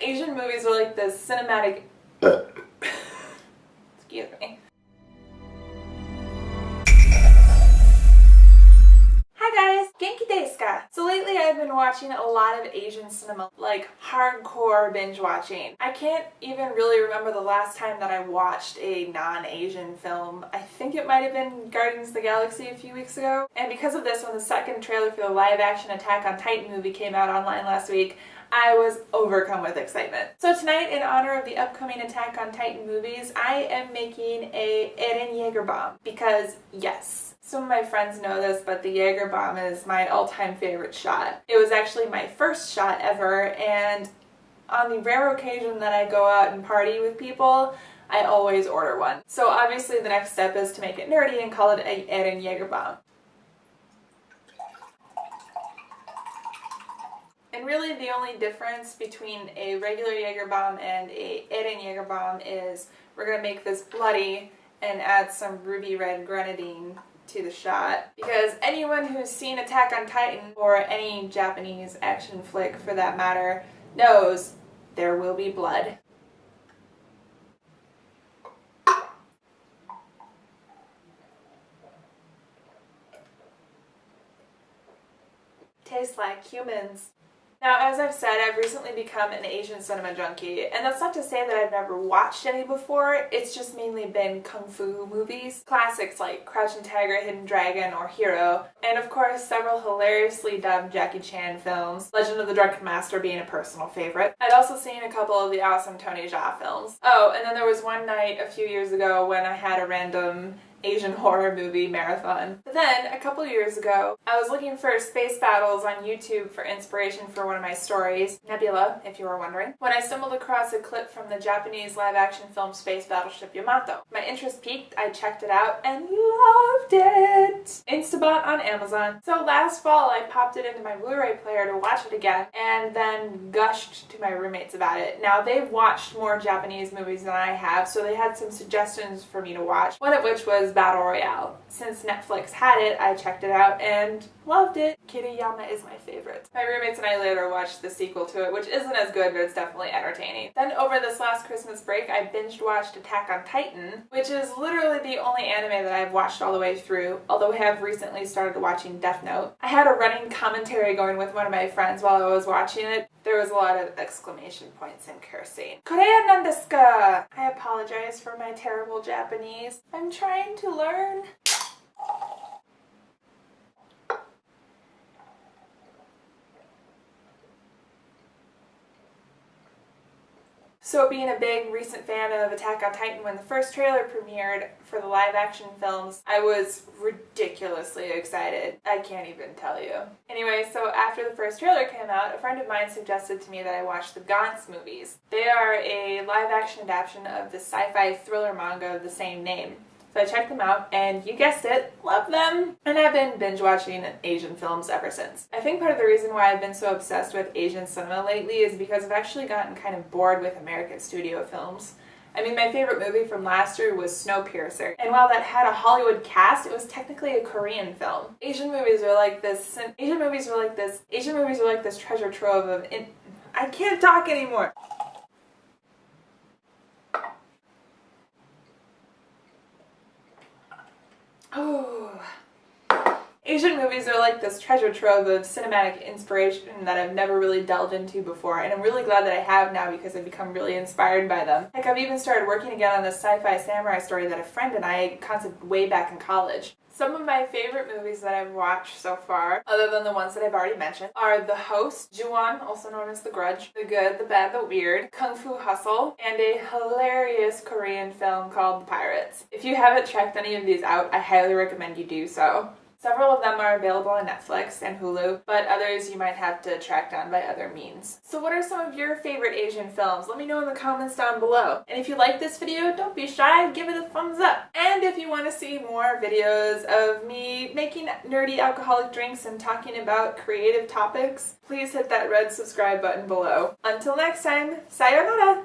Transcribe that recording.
Asian movies are like this cinematic... Excuse me. Hi guys! Genki desu ka? So lately I've been watching a lot of Asian cinema, like hardcore binge watching. I can't even really remember the last time that I watched a non-Asian film. I think it might have been Guardians of the Galaxy a few weeks ago. And because of this, when the second trailer for the live-action Attack on Titan movie came out online last week, I was overcome with excitement. So tonight, in honor of the upcoming Attack on Titan movies, I am making a Eren Jaeger bomb. Because, yes, some of my friends know this, but the Jaeger bomb is my all-time favorite shot. It was actually my first shot ever, and on the rare occasion that I go out and party with people, I always order one. So obviously the next step is to make it nerdy and call it a Eren Jaeger bomb. And really the only difference between a regular Jaeger bomb and a Eren Jaeger bomb is we're going to make this bloody and add some ruby red grenadine to the shot. Because anyone who's seen Attack on Titan, or any Japanese action flick for that matter, knows there will be blood. Tastes like humans. Now, as I've said, I've recently become an Asian cinema junkie, and that's not to say that I've never watched any before, it's just mainly been kung fu movies. Classics like Crouching Tiger, Hidden Dragon, or Hero, and of course several hilariously dubbed Jackie Chan films, Legend of the Drunken Master being a personal favorite. I'd also seen a couple of the awesome Tony Jaa films. Oh, and then there was one night a few years ago when I had a random Asian horror movie marathon. But then, a couple years ago, I was looking for space battles on YouTube for inspiration for one of my stories, Nebula, if you were wondering, when I stumbled across a clip from the Japanese live-action film Space Battleship Yamato. My interest piqued, I checked it out, and loved it! Instabought on Amazon. So last fall, I popped it into my Blu-ray player to watch it again, and then gushed to my roommates about it. Now, they've watched more Japanese movies than I have, so they had some suggestions for me to watch, one of which was Battle Royale. Since Netflix had it, I checked it out and loved it. Kiriyama is my favorite. My roommates and I later watched the sequel to it, which isn't as good, but it's definitely entertaining. Then over this last Christmas break, I binge watched Attack on Titan, which is literally the only anime that I've watched all the way through, although I have recently started watching Death Note. I had a running commentary going with one of my friends while I was watching it. There was a lot of exclamation points and cursing. Korean nan desu ka? I apologize for my terrible Japanese. I'm trying to learn. So being a big recent fan of Attack on Titan, when the first trailer premiered for the live-action films, I was ridiculously excited. I can't even tell you. Anyway, so after the first trailer came out, a friend of mine suggested to me that I watch the Gantz movies. They are a live-action adaptation of the sci-fi thriller manga of the same name. So I checked them out, and you guessed it, love them! And I've been binge-watching Asian films ever since. I think part of the reason why I've been so obsessed with Asian cinema lately is because I've actually gotten kind of bored with American studio films. I mean, my favorite movie from last year was Snowpiercer, and while that had a Hollywood cast, it was technically a Korean film. Asian movies are like this treasure trove of I can't talk anymore! Oh. Asian movies are like this treasure trove of cinematic inspiration that I've never really delved into before, and I'm really glad that I have now because I've become really inspired by them. Heck, I've even started working again on this sci-fi samurai story that a friend and I conceived way back in college. Some of my favorite movies that I've watched so far, other than the ones that I've already mentioned, are The Host, Ju-on, also known as The Grudge, The Good, The Bad, The Weird, Kung Fu Hustle, and a hilarious Korean film called The Pirates. If you haven't checked any of these out, I highly recommend you do so. Several of them are available on Netflix and Hulu, but others you might have to track down by other means. So what are some of your favorite Asian films? Let me know in the comments down below. And if you like this video, don't be shy, give it a thumbs up. And if you want to see more videos of me making nerdy alcoholic drinks and talking about creative topics, please hit that red subscribe button below. Until next time, sayonara!